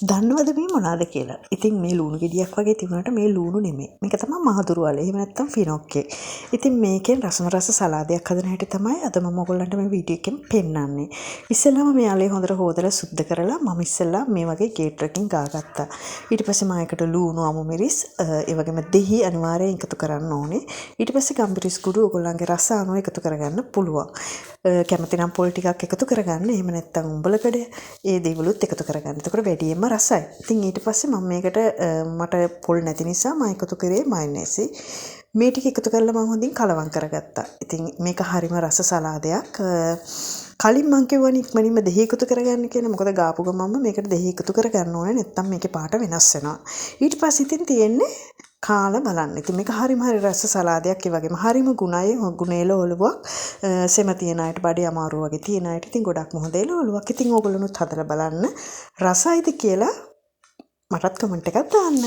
දන්නවද මේ මොනවාද කියලා? ඉතින් මේ ලුණු ගෙඩියක් වගේ තිබුණාට මේ ලුණු නෙමෙයි. මේක තමයි මහදුරු වල. එහෙම නැත්නම් ෆිනොක්කේ. ඉතින් මේකෙන් රස සලාදයක් හදන හැටි තමයි අද මම ඔයගොල්ලන්ට මේ වීඩියෝ එකෙන් පෙන්නන්නේ. ඉස්සෙල්ලාම මේ අලේ හොඳට හොදලා සුද්ධ කරලා මම ඉස්සෙල්ලා මේ වගේ ගේටරකින් ගාගත්තා. ඊට පස්සේ මම ඒකට ලුණු අමු මිරිස් ඒ වගේම දෙහි අනිවාර්යයෙන් එකතු කරන්න ඕනේ. ඊට පස්සේ ගම්බිරිස් කුඩු ඔයගොල්ලන්ගේ රස අනුව එකතු කරගන්න පුළුවන්. කැමති නම් පොල් ටිකක් එකතු කරගන්න. එහෙම නැත්නම් උඹලකඩ ඒ දේවලුත් එකතු කරගන්න. එතකොට වැඩියෙන්ම රසයි. ඉතින් ඊට පස්සේ මම මේකට මට පොල් නැති නිසා මම එකතු කරේ මයොනේසි. මේ ටික එකතු කරලා මම හොඳින් කලවම් කරගත්තා. ඉතින් මේක හරිම රස සලාදයක්. කලින් මං කිව්වනේ ඉක්මනින්ම දෙහි එකතු කරගන්න කියලා. මොකද ගාපු ගමන්ම මේකට දෙහි එකතු කරගන්න ඕනේ. නැත්නම් මේකේ පාට වෙනස් වෙනවා. ඊට පස්සේ ඉතින් තියෙන්නේ කාලා බලන්න. ඉතින් මේක හරිම හරි රස සලාදයක්. ඒ වගේම හරිම ගුණයි ගුණේල ඔලුවක්. සෙම තියන අයට බඩේ අමාරු වගේ තියන අයට ඉතින් ගොඩක්ම හොඳ ඒල ඔලුවක්. ඉතින් ඕගොල්ලොනුත් හදලා බලන්න. රසයිද කියලා මටත් කමෙන්ට් එකක් දාන්න.